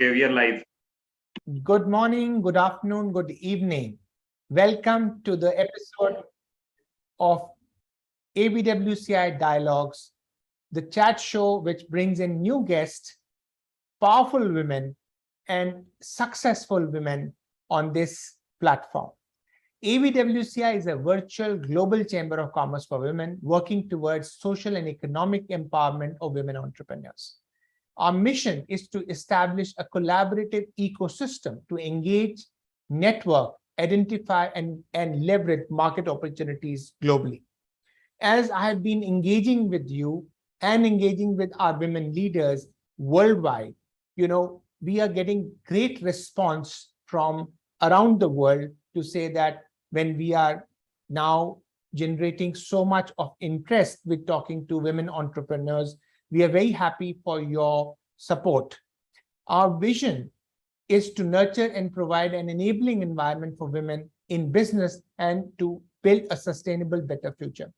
Okay, we are live. Good morning, good afternoon, good evening. Welcome to the episode of ABWCI Dialogues, the chat show which brings in new guests, powerful women, and successful women on this platform. ABWCI is a virtual global chamber of commerce for women working towards social and economic empowerment of women entrepreneurs. Our mission is to establish a collaborative ecosystem to engage, network, identify, and leverage market opportunities globally. As I have been engaging with you and engaging with our women leaders worldwide, we are getting great response from around the world to say that when we are now generating so much of interest with talking to women entrepreneurs, we are very happy for your support. Our vision is to nurture and provide an enabling environment for women in business and to build a sustainable, better future.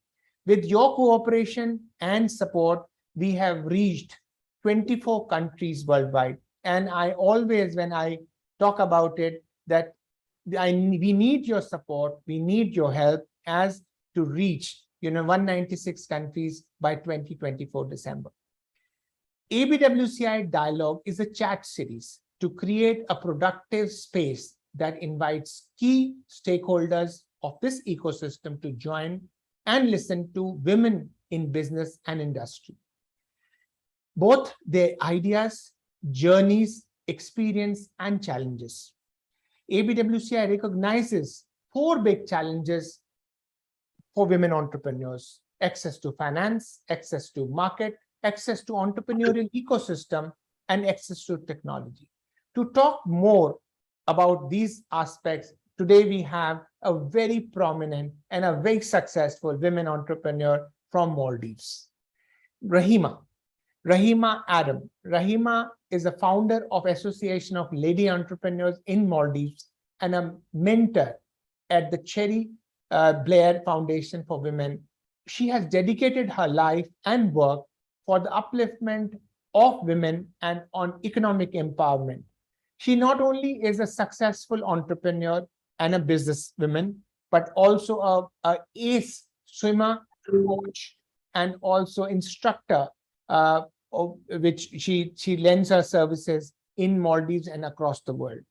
With your cooperation and support, we have reached 24 countries worldwide. And I always, when I talk about it, that we need your support, we need your help as to reach 196 countries by 2024 December. ABWCI Dialogue is a chat series to create a productive space that invites key stakeholders of this ecosystem to join and listen to women in business and industry. Both their ideas, journeys, experience, and challenges. ABWCI recognizes 4 big challenges for women entrepreneurs: access to finance, access to market, access to entrepreneurial ecosystem, and access to technology. To talk more about these aspects, today we have a very prominent and a very successful women entrepreneur from Maldives, Rahima Adam. Rahima is a founder of Association of Lady Entrepreneurs in Maldives and a mentor at the Cherry Blair Foundation for Women. She has dedicated her life and work for the upliftment of women and on economic empowerment. She not only is a successful entrepreneur and a businesswoman, but also a ace swimmer, coach, and also instructor, which she lends her services in Maldives and across the world.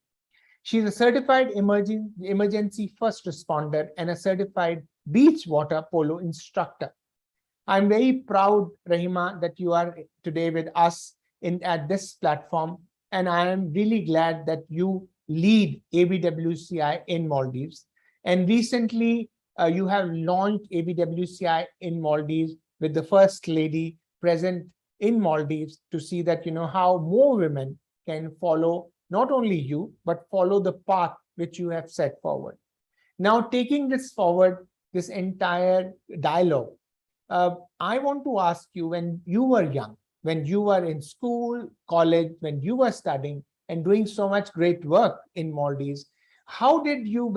She is a certified emergency first responder and a certified beach water polo instructor. I'm very proud, Rahima, that you are today with us at this platform, and I am really glad that you lead ABWCI in Maldives. And recently, you have launched ABWCI in Maldives with the First Lady present in Maldives to see that, how more women can follow not only you, but follow the path which you have set forward. Now, taking this forward, this entire dialogue, I want to ask you, when you were young, when you were in school, college, when you were studying and doing so much great work in Maldives, how did you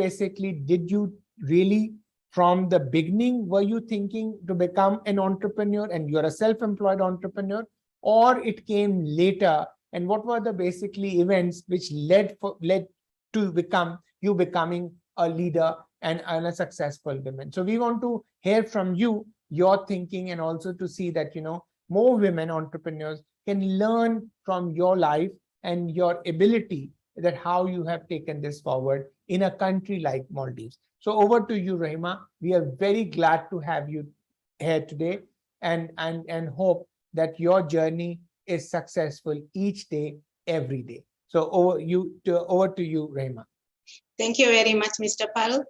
really from the beginning, were you thinking to become an entrepreneur and you're a self-employed entrepreneur, or it came later? And what were the basically events which led to becoming a leader and a successful woman? So we want to hear from you, your thinking, and also to see that, more women entrepreneurs can learn from your life and your ability, that how you have taken this forward in a country like Maldives. So over to you, Rahima. We are very glad to have you here today and hope that your journey is successful each day, every day. So over to you, Rahima. Thank you very much, Mr. Pal.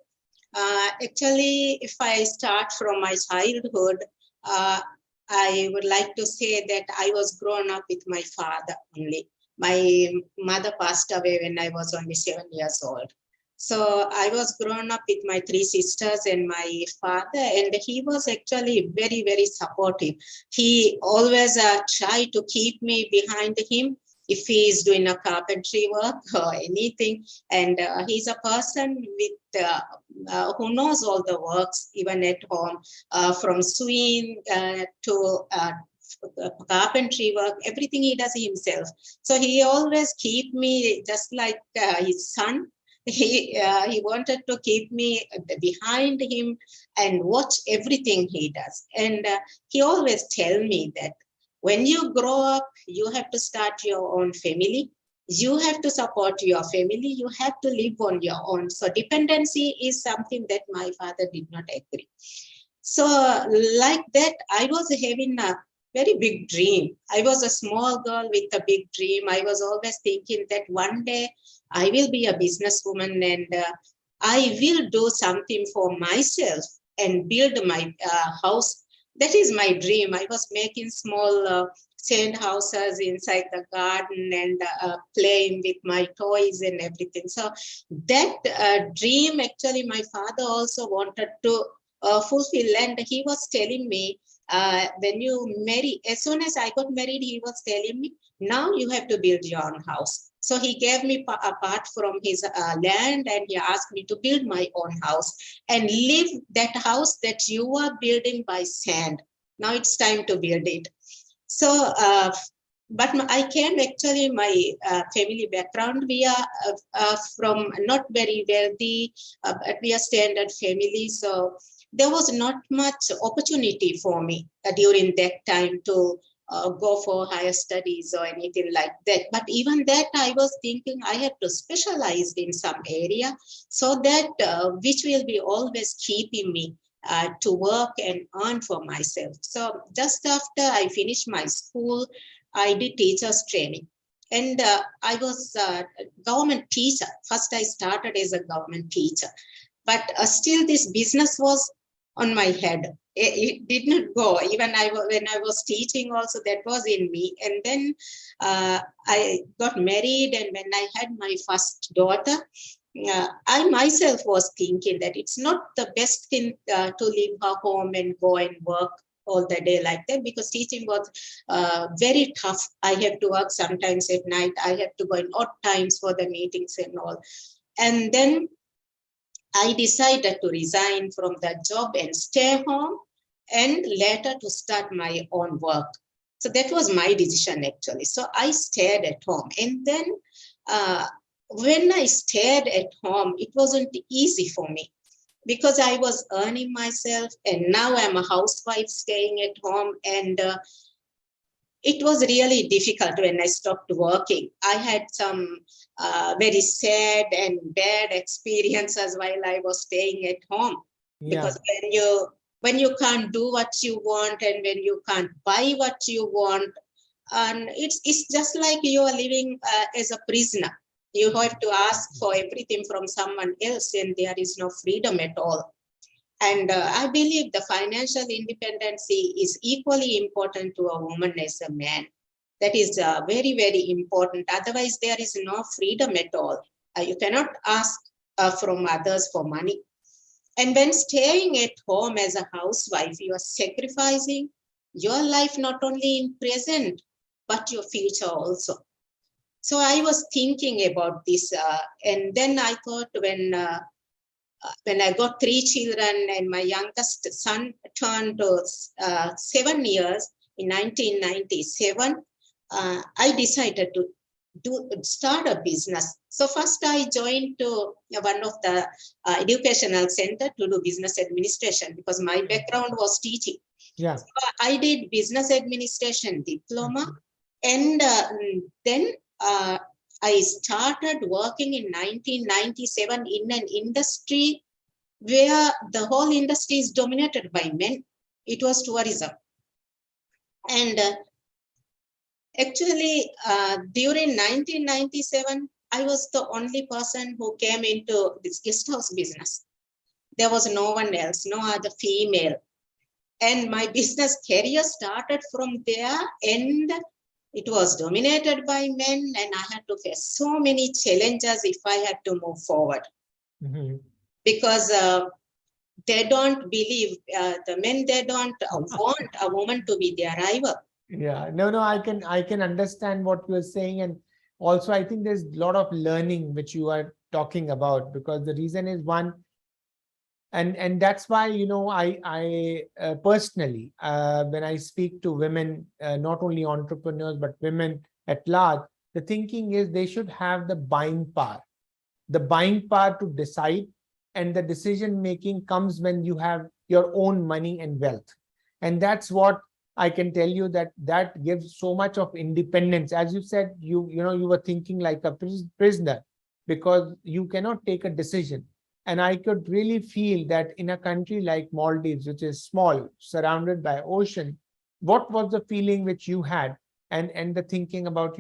Actually, if I start from my childhood, I would like to say that I was grown up with my father only. My mother passed away when I was only 7 years old. So I was grown up with my 3 sisters and my father, and he was actually very, very supportive. He always tried to keep me behind him if he is doing a carpentry work or anything. And he's a person with who knows all the works, even at home, from sewing to carpentry work, everything he does himself. So he always keep me just like his son. He wanted to keep me behind him and watch everything he does. And he always tell me that when you grow up, you have to start your own family. You have to support your family. You have to live on your own. So dependency is something that my father did not agree. So like that, I was having a very big dream. I was a small girl with a big dream. I was always thinking that one day I will be a businesswoman and I will do something for myself and build my house. That is my dream. I was making small sand houses inside the garden and playing with my toys and everything. So that dream, actually, my father also wanted to fulfill. And he was telling me, when you marry, as soon as I got married, he was telling me, now you have to build your own house. So he gave me a part from his land and he asked me to build my own house and live that house that you are building by sand. Now it's time to build it. So, but I came actually, my family background, we are from not very wealthy, but we are standard family. So there was not much opportunity for me during that time to go for higher studies or anything like that. But even that, I was thinking I have to specialize in some area so that which will be always keeping me to work and earn for myself. So just after I finished my school, I did teachers training. And I was a government teacher. First, I started as a government teacher. But still this business was on my head. It did not go. Even when I was teaching also, that was in me. And then I got married, and when I had my first daughter, I myself was thinking that it's not the best thing to leave her home and go and work all the day like that, because teaching was very tough. I have to work sometimes at night. I have to go in odd times for the meetings and all. And then I decided to resign from the job and stay home, and later to start my own work. So that was my decision actually. So I stayed at home. And then when I stayed at home, it wasn't easy for me because I was earning myself, and now I'm a housewife staying at home. And it was really difficult when I stopped working. I had some very sad and bad experiences while I was staying at home. Yeah. Because when you can't do what you want, and when you can't buy what you want, and it's just like you are living as a prisoner. You have to ask for everything from someone else, and there is no freedom at all. And I believe the financial independence is equally important to a woman as a man. That is very, very important. Otherwise, there is no freedom at all. You cannot ask from others for money. And when staying at home as a housewife, you are sacrificing your life not only in present, but your future also. So I was thinking about this. And then I thought, when I got 3 children and my youngest son turned 7 years in 1997, I decided to start a business. So first I joined to one of the educational center to do business administration, because my background was teaching. Yeah. So I did business administration diploma, and then I started working in 1997 in an industry where the whole industry is dominated by men. It was tourism. And actually, during 1997, I was the only person who came into this guest house business. There was no one else, no other female. And my business career started from there, and it was dominated by men, and I had to face so many challenges if I had to move forward. Mm-hmm. Because they don't believe, the men, they don't want a woman to be their rival. Yeah, no, I can understand what you're saying. And also I think there's a lot of learning which you are talking about, because the reason is, one, And that's why, I personally, when I speak to women, not only entrepreneurs but women at large, the thinking is they should have the buying power to decide, and the decision making comes when you have your own money and wealth. And that's what I can tell you, that gives so much of independence. As you said, you were thinking like a prisoner, because you cannot take a decision. And I could really feel that in a country like Maldives, which is small, surrounded by ocean, what was the feeling which you had, and the thinking about,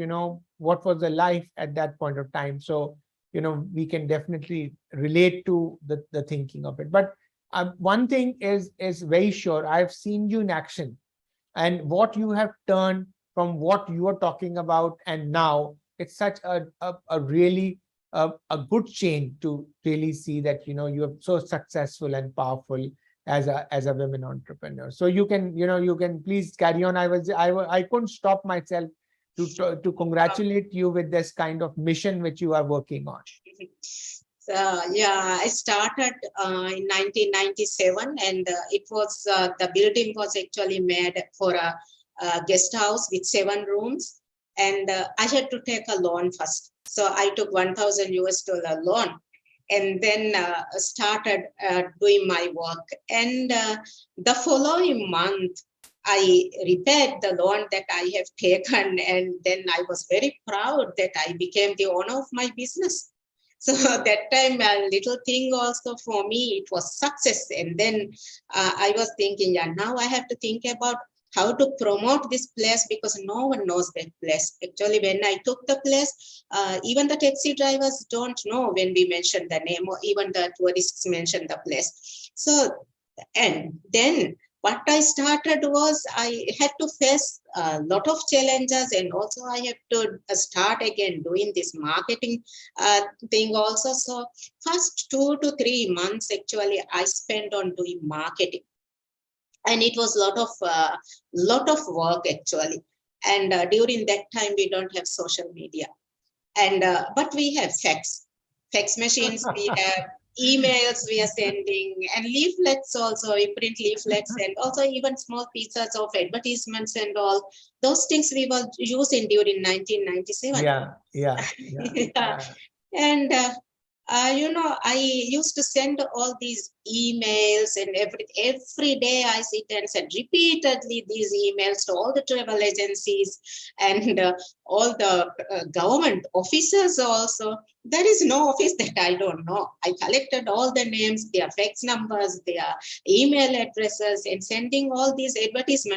what was the life at that point of time. So, we can definitely relate to the thinking of it. But one thing is very sure. I've seen you in action, and what you have turned from what you are talking about, and now it's such a really a good change to really see that you are so successful and powerful as a women entrepreneur. So you can please carry on. I couldn't stop myself to congratulate you with this kind of mission which you are working on. So yeah, I started in 1997, and it was the building was actually made for a guest house with 7 rooms, and I had to take a loan first. So I took $1,000 loan, and then started doing my work. And the following month, I repaid the loan that I have taken, and then I was very proud that I became the owner of my business. So that time, a little thing also for me, it was success. And then I was thinking, yeah, now I have to think about how to promote this place, because no one knows that place. Actually, when I took the place, even the taxi drivers don't know when we mention the name, or even the tourists mention the place. So, and then what I started was I had to face a lot of challenges, and also I had to start again doing this marketing thing also. So first 2 to 3 months actually I spent on doing marketing, and it was lot of work actually. And during that time we don't have social media, and but we have fax machines, we have emails we are sending, and leaflets also. We print leaflets, and also even small pieces of advertisements and all those things we were using during 1997. Yeah, yeah, Yeah. yeah. And I used to send all these emails, and every day I sit and send repeatedly these emails to all the travel agencies, and all the government officers also. There is no office that I don't know. I collected all the names, their fax numbers, their email addresses, and sending all these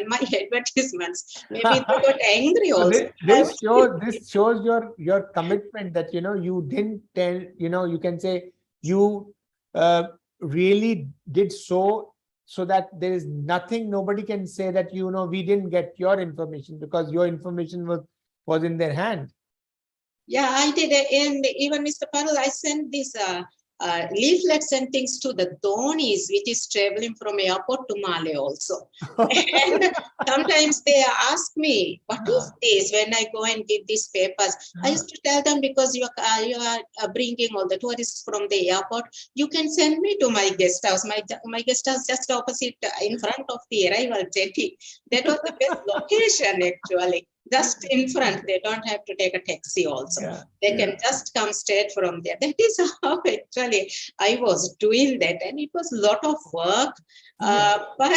my advertisements. Maybe they got angry So also. this shows your commitment, that you didn't tell, you can say you uh, really did so that there is nothing, nobody can say that we didn't get your information, because your information was in their hand. Yeah, I did. And even Mr. Parul, I sent these leaflets and things to the Dhonis, which is traveling from airport to Male also. And sometimes they ask me, what is this, when I go and give these papers? I used to tell them, because you are bringing all the tourists from the airport, you can send me to my guest house. My guest house just opposite, in front of the arrival jetty. That was the best location actually. Just in front, they don't have to take a taxi also. Yeah, They can just come straight from there. That is how actually I was doing that. And it was a lot of work. But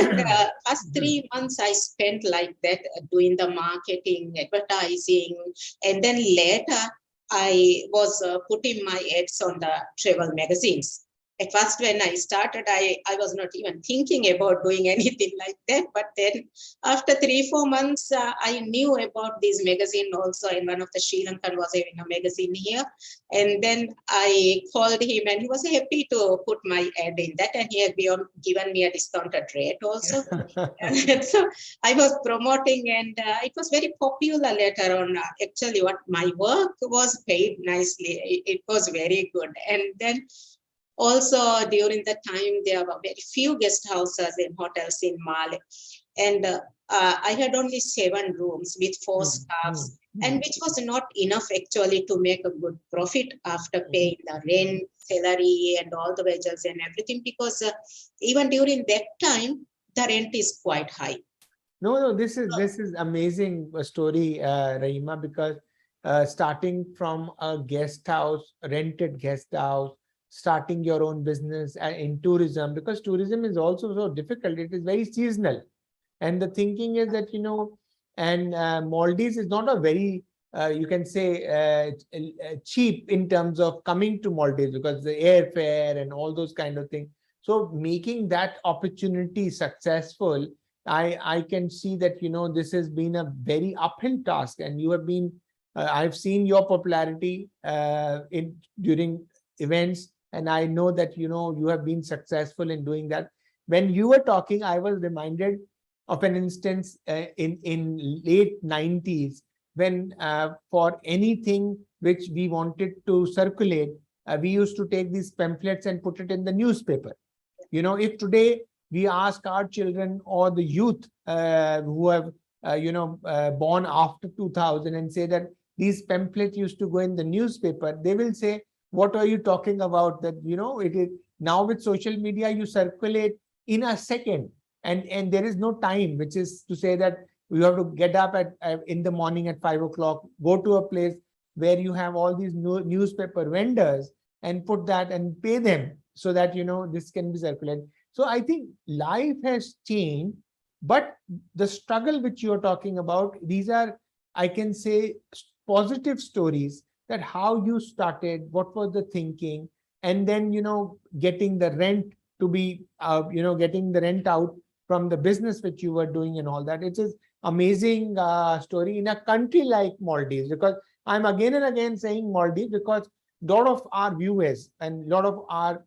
first 3 months I spent like that, doing the marketing, advertising. And then later I was putting my ads on the travel magazines. At first, when I started, I was not even thinking about doing anything like that. But then after 3-4 months, I knew about this magazine also, and one of the Sri Lankan was having a magazine here. And then I called him, and he was happy to put my ad in that, and he had given me a discounted rate also. And so I was promoting, and it was very popular later on. Actually, what my work was paid nicely. It was very good. And then also during the time, there were very few guest houses and hotels in Male. And I had only 7 rooms with 4 staffs, and which was not enough actually to make a good profit after paying the rent, salary, and all the wages and everything, because even during that time, the rent is quite high. No, this is amazing story, Rahima, because starting from a guest house, rented guest house, starting your own business in tourism, because tourism is also so difficult. It is very seasonal. And the thinking is that, and Maldives is not a very, you can say, cheap in terms of coming to Maldives, because the airfare and all those kind of things. So making that opportunity successful, I can see that, this has been a very uphill task, and you have been, I've seen your popularity during events, and I know that, you have been successful in doing that. When you were talking, I was reminded of an instance in late 90s, when for anything which we wanted to circulate, we used to take these pamphlets and put it in the newspaper. If today we ask our children or the youth who have born after 2000 and say that these pamphlets used to go in the newspaper, they will say, what are you talking about? That it is now with social media, you circulate in a second, and there is no time, which is to say that you have to get up at in the morning at 5 o'clock, go to a place where you have all these newspaper vendors, and put that and pay them, so that this can be circulated. So I think life has changed, but the struggle which you are talking about, these are, I can say, positive stories, that how you started, what was the thinking, and then getting the rent to be getting the rent out from the business which you were doing and all that. It is amazing story in a country like Maldives, because I'm again and again saying Maldives, because a lot of our viewers and a lot of our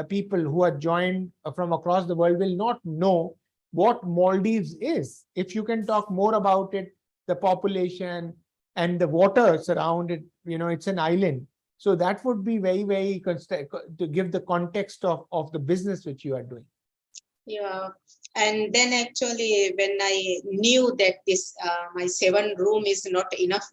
people who are joined from across the world will not know what Maldives is. If you can talk more about it, the population and the water surround it, it's an island. So that would be very, very to give the context of the business which you are doing. Yeah, and then actually when I knew that this my 7 room is not enough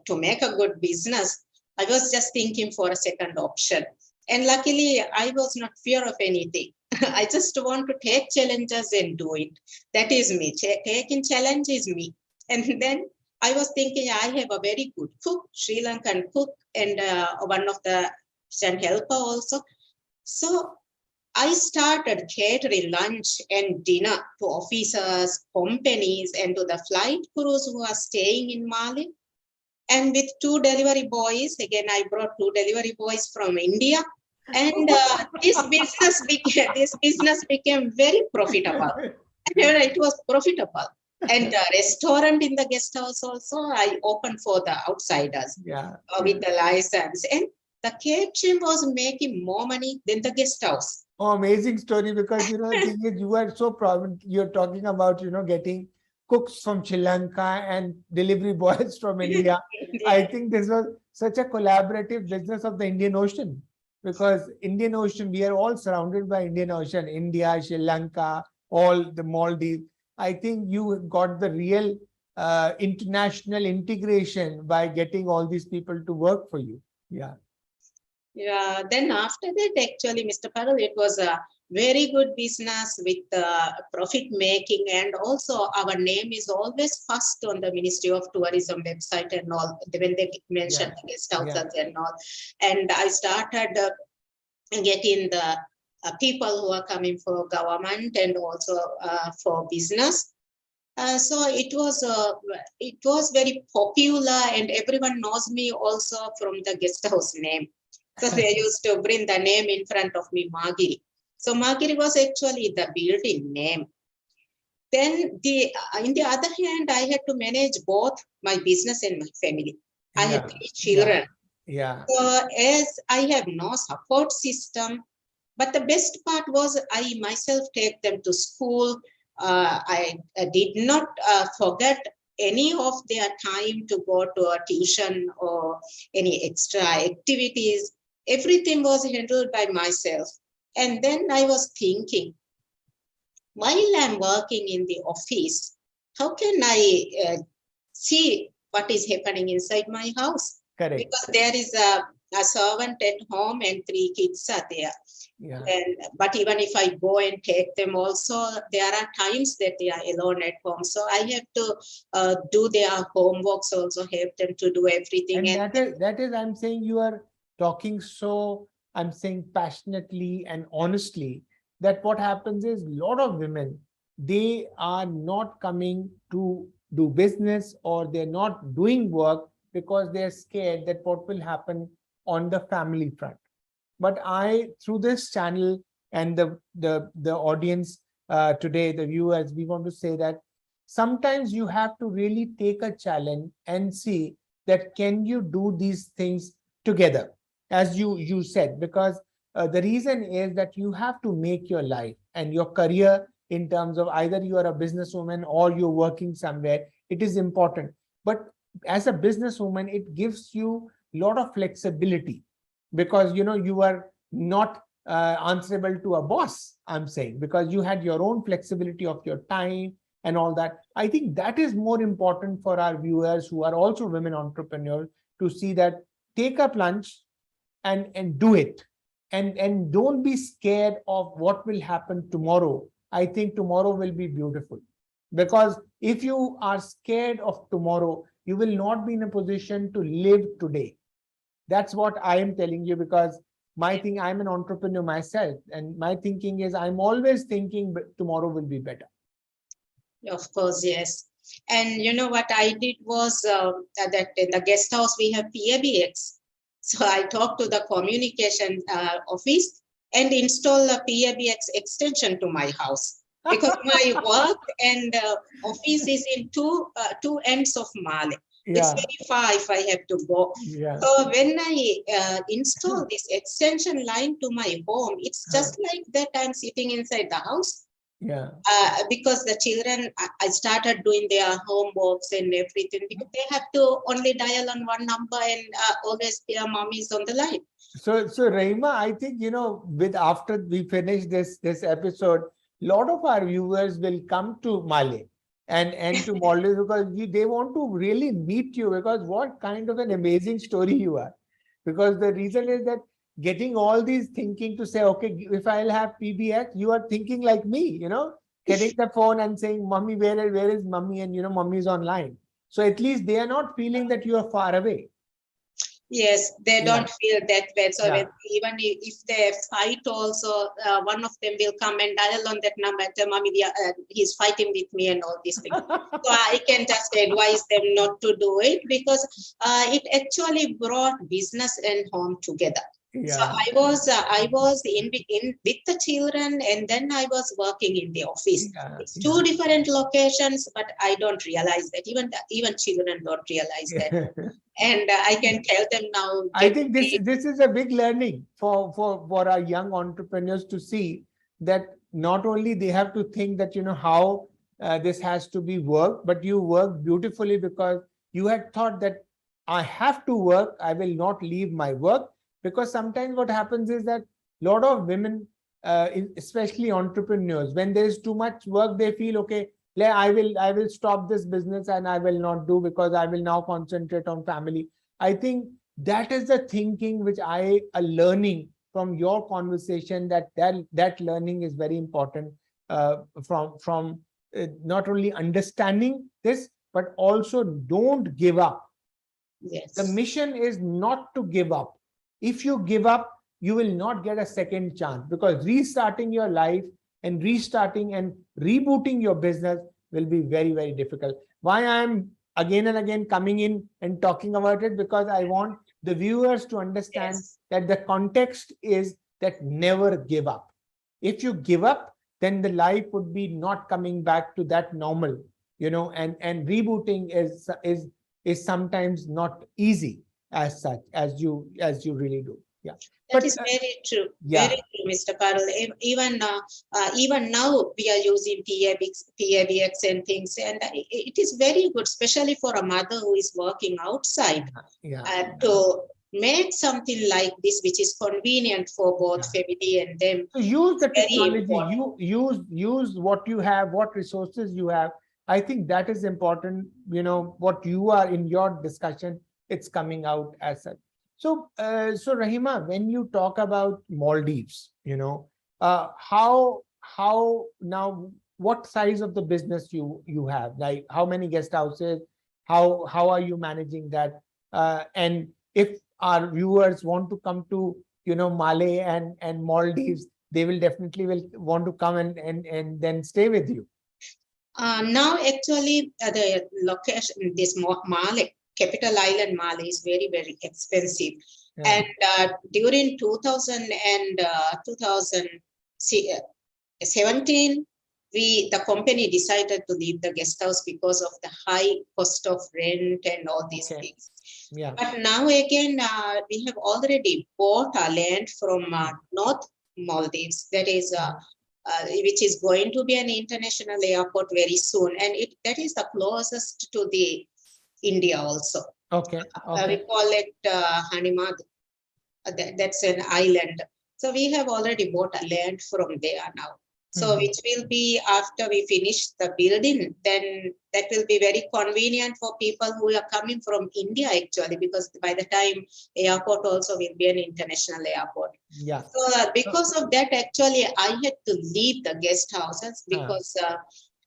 to make a good business, I was just thinking for a second option. And luckily, I was not fear of anything. I just want to take challenges and do it. That is me. Taking challenge is me. And then I was thinking, I have a very good cook, Sri Lankan cook, and one of the helper also. So I started catering lunch and dinner to officers, companies, and to the flight crews who are staying in Mali. And with 2 delivery boys, again, I brought 2 delivery boys from India. And this business became very profitable. And it was profitable. And the restaurant in the guest house also, I opened for the outsiders with the license. And the catering was making more money than the guest house. Oh, amazing story, because the thing is, you are so proud. You're talking about getting cooks from Sri Lanka and delivery boys from India. Yeah. I think this was such a collaborative business of the Indian Ocean, because Indian Ocean, we are all surrounded by Indian Ocean, India, Sri Lanka, all the Maldives. I think you got the real international integration by getting all these people to work for you. Yeah. Yeah, then after that, actually, Mr. Parul, it was a very good business with profit making, and also our name is always first on the Ministry of Tourism website and all, when they mention the guest houses and all. And I started getting the people who are coming for government and also for business. So it was very popular, and everyone knows me also from the guest house name. So they used to bring the name in front of me, Magiri. So Magiri was actually the building name. Then in the other hand, I had to manage both my business and my family. I had 3 children. Yeah. So as I have no support system, but the best part was I myself take them to school. I did not forget any of their time to go to a tuition or any extra activities. Everything was handled by myself. And then I was thinking, while I'm working in the office, how can I see what is happening inside my house? Correct. Because there is a servant at home and 3 kids are there. Yeah. But even if I go and take them also, there are times that they are alone at home. So I have to do their homeworks, also help them to do everything. And that is, I'm saying you are talking so, I'm saying passionately and honestly, that what happens is a lot of women, they are not coming to do business or they're not doing work because they're scared that what will happen on the family front. But through this channel and the audience today, the viewers, we want to say that sometimes you have to really take a challenge and see that can you do these things together, as you said, because the reason is that you have to make your life and your career in terms of either you are a businesswoman or you're working somewhere, it is important. But as a businesswoman, it gives you a lot of flexibility because you are not answerable to a boss, I'm saying, because you had your own flexibility of your time and all that. I think that is more important for our viewers who are also women entrepreneurs to see that take a plunge and do it, and don't be scared of what will happen tomorrow. I think tomorrow will be beautiful, because if you are scared of tomorrow, you will not be in a position to live today. That's what I am telling you, because I'm an entrepreneur myself, and my thinking is I'm always thinking tomorrow will be better. Of course, yes. And you know what I did was that in the guest house we have PABX. So I talked to the communication office and install a PABX extension to my house, because my work and office is in two ends of Male. It's very far if I have to go. So when I install this extension line to my home, it's just like that I'm sitting inside the house. Because the children, I started doing their homeworks and everything, because they have to only dial on one number and always their mom is on the line. So Rahima, I think, after we finish this episode, a lot of our viewers will come to Male and to Maldives because they want to really meet you, because what kind of an amazing story you are. Because the reason is that getting all these thinking to say, okay, if I'll have PBX, you are thinking like me, getting the phone and saying, Mommy, where is Mommy? And, Mommy is online. So at least they are not feeling that you are far away. Yes, they don't feel that way. So even if they fight also, one of them will come and dial on that number and tell, Mommy, he's fighting with me and all these things. So I can just advise them not to do it, because it actually brought business and home together. So I was in with the children, and then I was working in the office. It's two different locations, but I don't realize that. Even children don't realize that. And I can tell them now. I think this is a big learning for our young entrepreneurs to see that not only they have to think that how this has to be worked, but you work beautifully because you had thought that I have to work. I will not leave my work. Because sometimes what happens is that a lot of women, especially entrepreneurs, when there is too much work, they feel, okay, I will stop this business and I will not do, because I will now concentrate on family. I think that is the thinking which I are learning from your conversation, that learning is very important from not only understanding this, but also don't give up. Yes. The mission is not to give up. If you give up, you will not get a second chance, because restarting your life and restarting and rebooting your business will be very, very difficult. Why I'm again and again coming in and talking about it, because I want the viewers to understand that the context is that never give up. If you give up, then the life would be not coming back to that normal, and rebooting is sometimes not easy as such, as you really do. That is very true. Very true, Mr. Parul. Even now we are using PABX and things, and it is very good, especially for a mother who is working outside, make something like this, which is convenient for both family and them. So use the Very technology, important. use what you have, what resources you have. I think that is important. What you are in your discussion, it's coming out as such. So Rahima, when you talk about Maldives, how now, what size of the business you have? Like how many guest houses? How are you managing that? And if our viewers want to come to Malay and Maldives, they will definitely will want to come and then stay with you. Now, actually, the location, this Malé, capital island Malé, is very, very expensive. Yeah. And during 2017, the company decided to leave the guest house because of the high cost of rent and all these things. Yeah. But now again, we have already bought a land from North Maldives, that is which is going to be an international airport very soon, and that is the closest to the India also. Okay. We call it Hanimad. That's an island. So we have already bought a land from there now. So which will be, after we finish the building, then that will be very convenient for people who are coming from India actually, because by the time airport also will be an international airport. Yeah. So because of that, actually, I had to leave the guest houses because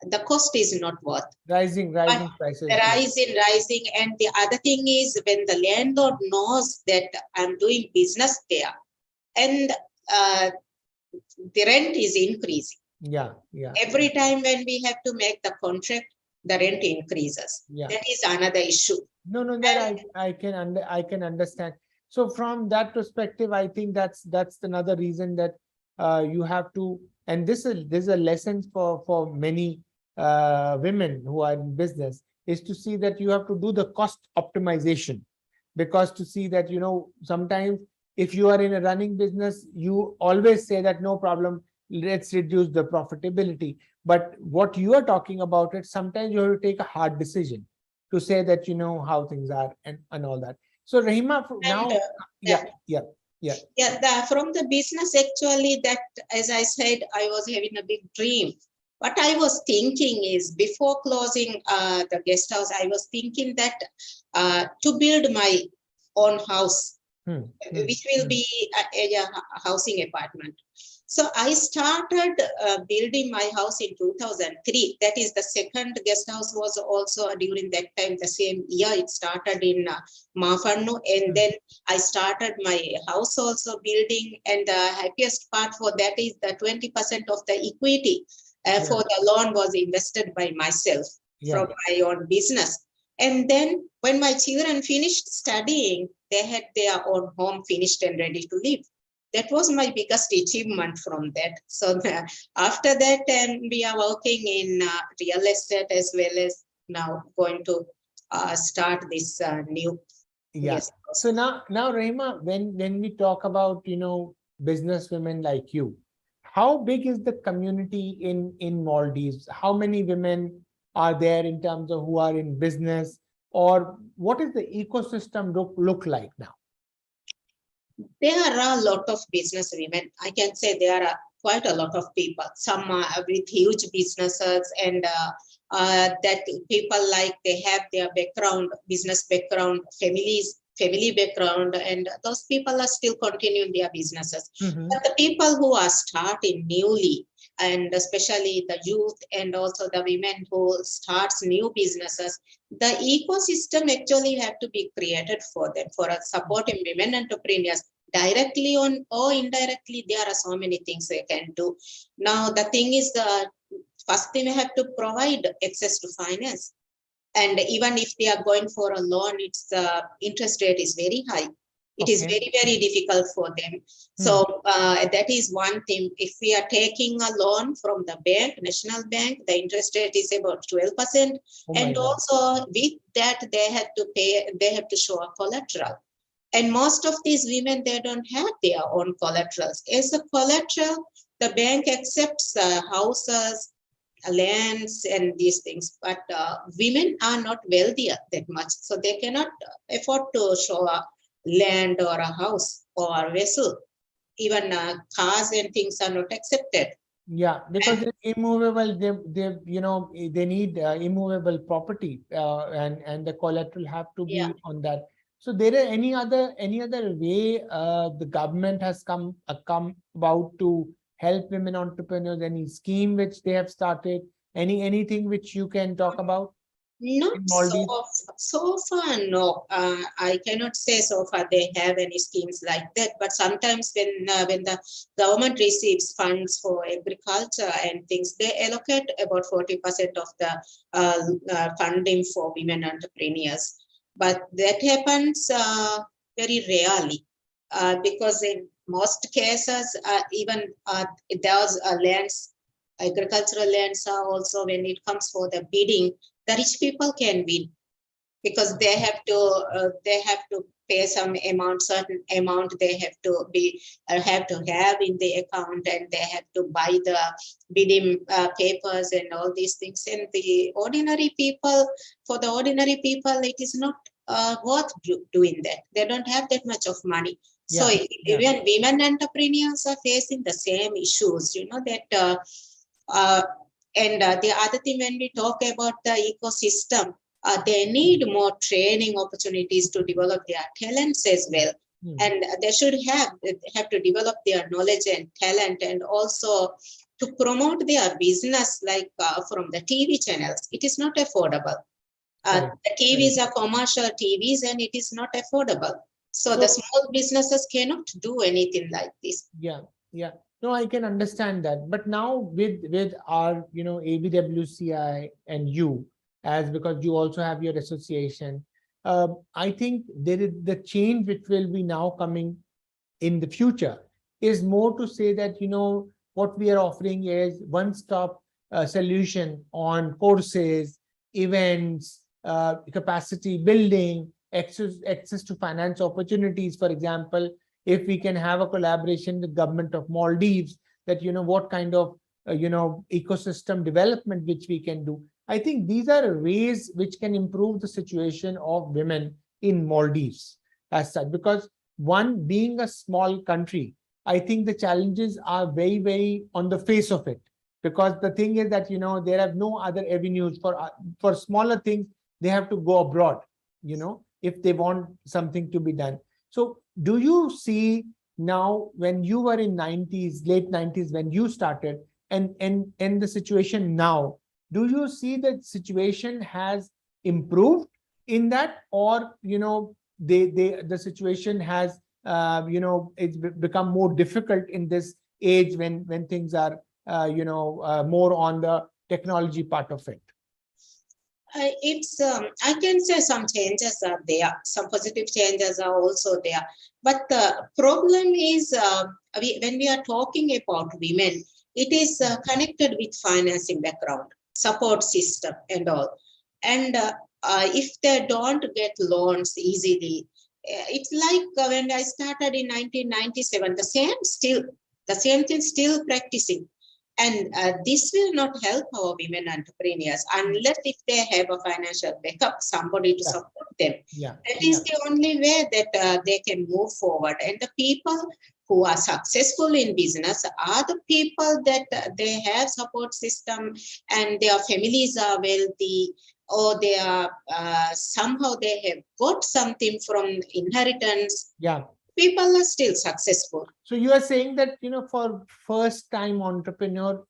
the cost is not worth. Rising prices. Rising. And the other thing is, when the landlord knows that I'm doing business there, and the rent is increasing. Yeah. Every time when we have to make the contract, the rent increases. Yeah. That is another issue. No, that I can understand. So from that perspective, I think that's another reason that you have to, and this is a lesson for many women who are in business, is to see that you have to do the cost optimization, because to see that sometimes if you are in a running business, you always say that no problem, let's reduce the profitability. But what you are talking about, it sometimes you have to take a hard decision to say that how things are and all that. So Rahima, now from the business, actually, that, as I said, I was having a big dream. What I was thinking is, before closing the guest house, I was thinking that to build my own house, which will be a housing apartment. So I started building my house in 2003. That is, the second guest house was also during that time, the same year. It started in Mafannu, and then I started my house also building. And the happiest part for that is the 20% of the equity for the loan was invested by myself from my own business. And then when my children finished studying, they had their own home finished and ready to live. That was my biggest achievement from that. So after that, and we are working in real estate, as well as now going to start this new. Yes. So now Rahima, when we talk about business women like you, how big is the community in Maldives? How many women are there in terms of who are in business, or what is the ecosystem look like now? There are a lot of business women. I can say there are quite a lot of people. Some are with huge businesses, and that people, like, they have their background, business background, family background, and those people are still continuing their businesses. But the people who are starting newly, and especially the youth and also the women who starts new businesses, the ecosystem actually have to be created for them, for supporting women entrepreneurs. Directly or indirectly, there are so many things they can do. Now, the thing is, first they have to provide access to finance. And even if they are going for a loan, its interest rate is very high. It is very, very difficult for them. So that is one thing. If we are taking a loan from the bank, national bank, the interest rate is about 12%. And also with that, they have to show a collateral. And most of these women, they don't have their own collaterals. As a collateral, the bank accepts houses, lands, and these things. But women are not wealthier that much, so they cannot afford to show land or a house or a vessel. Even cars and things are not accepted. Yeah, because it's immovable, they need immovable property, and the collateral have to Yeah. be on that. So there are any other way the government has come about to help women entrepreneurs? Any scheme which they have started? Anything which you can talk about Not in so, Maldives? so far, no. I cannot say so far they have any schemes like that. But sometimes when the government receives funds for agriculture and things, they allocate about 40% of the funding for women entrepreneurs. But that happens very rarely because in most cases, even those lands, agricultural lands are also when it comes for the bidding, the rich people can win because they have to pay some amount, certain amount they have to have in the account, and they have to buy the bidding papers and all these things. And the ordinary people, for the ordinary people, it is not worth doing that. They don't have that much of money. So Yeah. even women entrepreneurs are facing the same issues, that uh, and the other thing, when we talk about the ecosystem, they need more training opportunities to develop their talents as well. And they should have to develop their knowledge and talent, and also to promote their business, like from the TV channels. It is not affordable. Correct. The TVs are commercial TVs, and it is not affordable. So the So small businesses cannot do anything like this. yeah, yeah. No, I can understand that. But now with our, ABWCI and you, as because you also have your association, I think there is the change which will be now coming in the future is more to say that, what we are offering is one-stop solution on courses, events, capacity building, access to finance opportunities. For example, if we can have a collaboration with government of Maldives, that what kind of ecosystem development which we can do. I think these are ways which can improve the situation of women in Maldives as such, because one, being a small country, I think the challenges are very, very on the face of it. Because the thing is that, there are no other avenues for smaller things. They have to go abroad, if they want something to be done. So do you see now, when you were in late 90s, when you started, and the situation now, do you see that situation has improved in that, or the situation has it's become more difficult in this age when things are more on the technology part of it? I can say some changes are there, some positive changes are also there. But the problem is when we are talking about women, it is connected with financing background, support system and all. And if they don't get loans easily, it's like when I started in 1997, the same thing still practicing. And this will not help our women entrepreneurs unless if they have a financial backup, somebody to support them. Yeah. That is the only way that they can move forward. And the people who are successful in business are the people that they have support system, and their families are wealthy, or they are somehow they have got something from inheritance. Yeah. People are still successful. So you are saying that, for first time entrepreneur,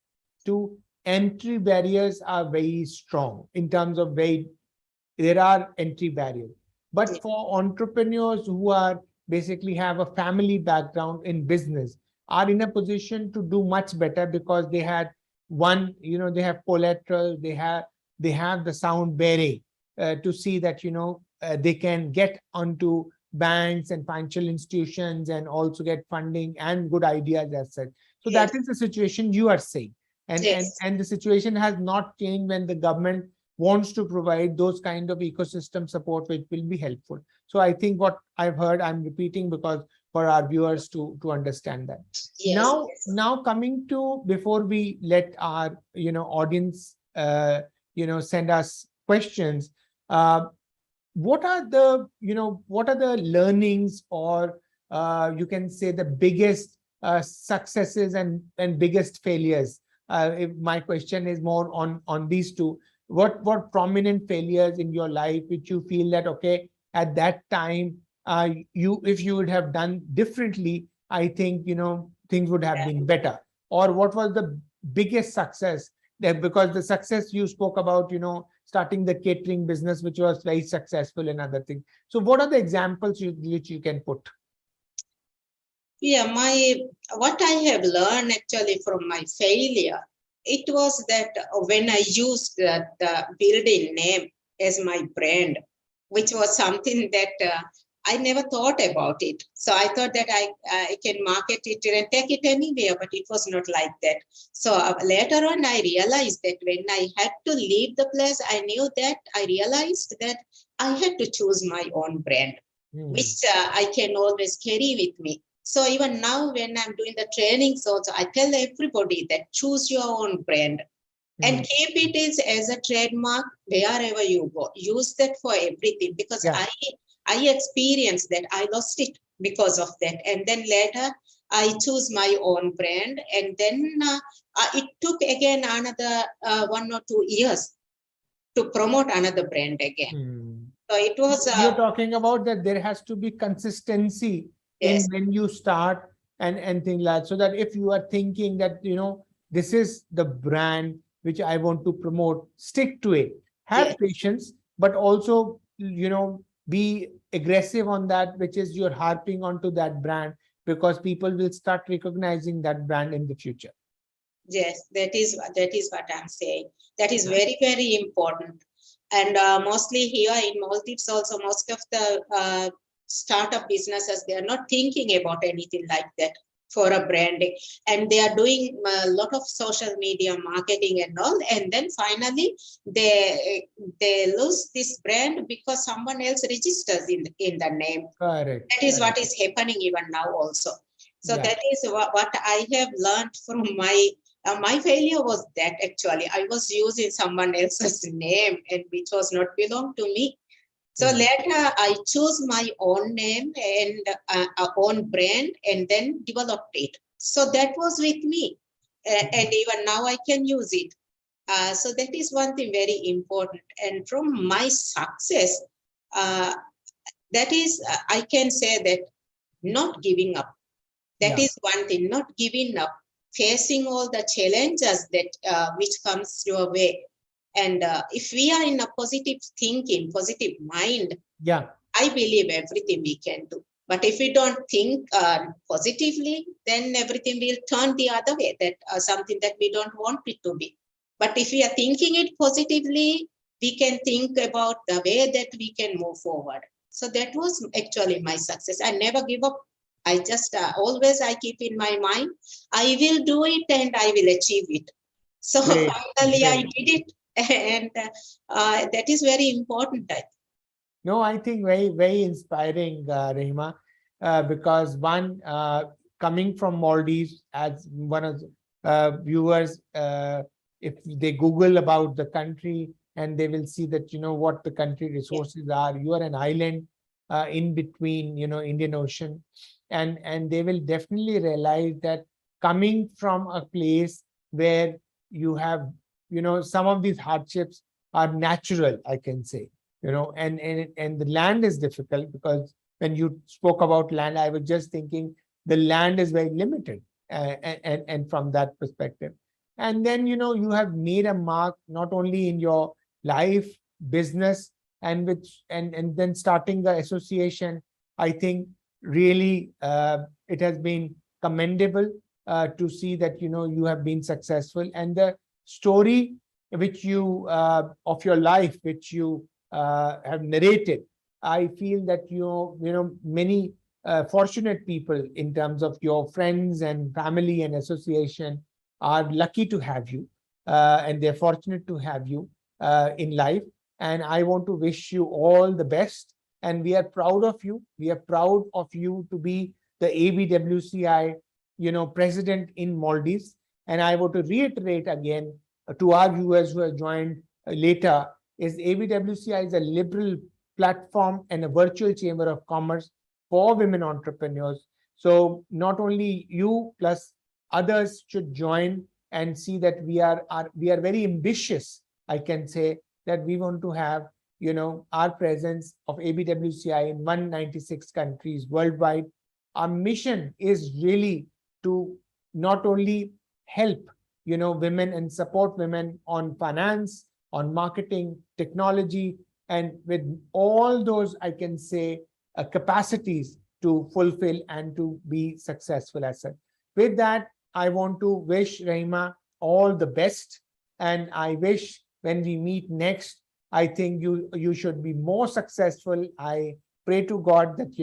to entry barriers are very strong in terms of there are entry barriers. But for entrepreneurs who are basically have a family background in business, are in a position to do much better, because they had one, they have collateral, they have the sound bearing to see that they can get onto banks and financial institutions and also get funding and good ideas as such. So Yes. that is the situation you are saying. And, Yes. and the situation has not changed when the government wants to provide those kind of ecosystem support which will be helpful. So I think what I've heard, I'm repeating because for our viewers to understand that. Yes. Now coming to, before we let our audience send us questions, what are the, what are the learnings, or you can say the biggest successes and biggest failures? If my question is more on these two, what prominent failures in your life which you feel that, okay, at that time, if you would have done differently, I think, things would have been better. Or what was the biggest success? That because the success you spoke about, starting the catering business, which was very successful, and other things. So what are the examples which you can put? Yeah, what I have learned actually from my failure, it was that when I used the building name as my brand, which was something that I never thought about it. So I thought that I can market it and take it anywhere, but it was not like that. So later on, I realized that when I had to leave the place, I realized that I had to choose my own brand, which I can always carry with me. So even now, when I'm doing the trainings also, I tell everybody that choose your own brand and keep it as a trademark wherever you go. Use that for everything, because Yeah. I experienced that I lost it because of that. And then later I choose my own brand, and then it took again another 1 or 2 years to promote another brand again. So it was You're talking about that there has to be consistency in yes, when you start and things like that. So that if you are thinking that, this is the brand which I want to promote, stick to it. Have yes. patience, but also, be aggressive on that, which is you're harping onto that brand, because people will start recognizing that brand in the future. Yes, that is what I'm saying. That is Yeah. very, very important. And mostly here in Maldives, also most of the startup businesses, they are not thinking about anything like that for a branding, and they are doing a lot of social media marketing and all. And then finally, they lose this brand because someone else registers in the name. Correct. That is what Correct. is happening even now also. So Yeah. that is what I have learned from my failure was that actually I was using someone else's name, and which was not belong to me. So later I chose my own name and own brand, and then developed it. So that was with me, and even now I can use it. So that is one thing very important. And from my success, uh, that is, I can say that not giving up. That Yeah. is one thing, not giving up, facing all the challenges that which comes your way. And if we are in a positive thinking, positive mind, Yeah. I believe everything we can do. But if we don't think positively, then everything will turn the other way, that something that we don't want it to be. But if we are thinking it positively, we can think about the way that we can move forward. So that was actually my success. I never give up. I just always I keep in my mind, I will do it and I will achieve it. So Great. finally I Great. did it, and that is very important. No, I think very, very inspiring, Rahima, because one, coming from Maldives, as one of the viewers, if they Google about the country, and they will see that, what the country Yeah. resources are. You are an island in between, Indian Ocean, and they will definitely realize that coming from a place where you have, some of these hardships are natural, I can say, and the land is difficult, because when you spoke about land, I was just thinking the land is very limited, and from that perspective. And then, you have made a mark not only in your life, business, and then starting the association. I think really, it has been commendable to see that, you have been successful, and the story which you of your life, which you have narrated, I feel that many fortunate people in terms of your friends and family and association are lucky to have you, and they're fortunate to have you in life. And I want to wish you all the best. And we are proud of you. We are proud of you to be the ABWCI, president in Maldives. And I want to reiterate again to our viewers who have joined later, is ABWCI is a liberal platform and a virtual chamber of commerce for women entrepreneurs. So not only you plus others should join and see that we are very ambitious. I can say that we want to have, our presence of ABWCI in 196 countries worldwide. Our mission is really to not only help, women and support women on finance, on marketing, technology, and with all those, I can say, capacities to fulfill and to be successful as such. With that, I want to wish Rahima all the best, and I wish when we meet next, I think you should be more successful. I pray to God that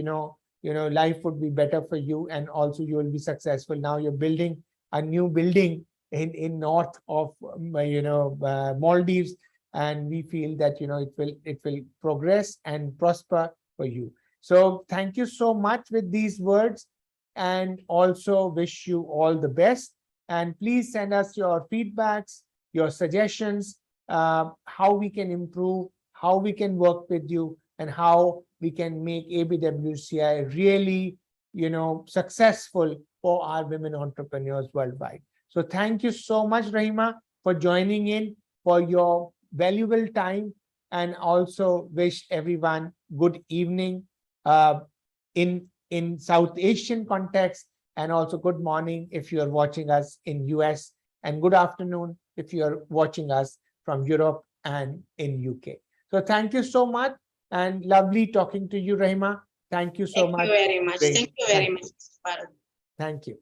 life would be better for you, and also you will be successful. Now you're building a new building in north of Maldives, and we feel that it will progress and prosper for you. So thank you so much with these words, and also wish you all the best. And please send us your feedbacks, your suggestions, how we can improve, how we can work with you, and how we can make ABWCI really, successful for our women entrepreneurs worldwide. So thank you so much, Rahima, for joining in, for your valuable time, and also wish everyone good evening in South Asian context, and also good morning if you are watching us in US, and good afternoon if you are watching us from Europe and in UK. So thank you so much, and lovely talking to you, Rahima. Thank you so much. Thank you very much. Great. Thank you very much. Thank you.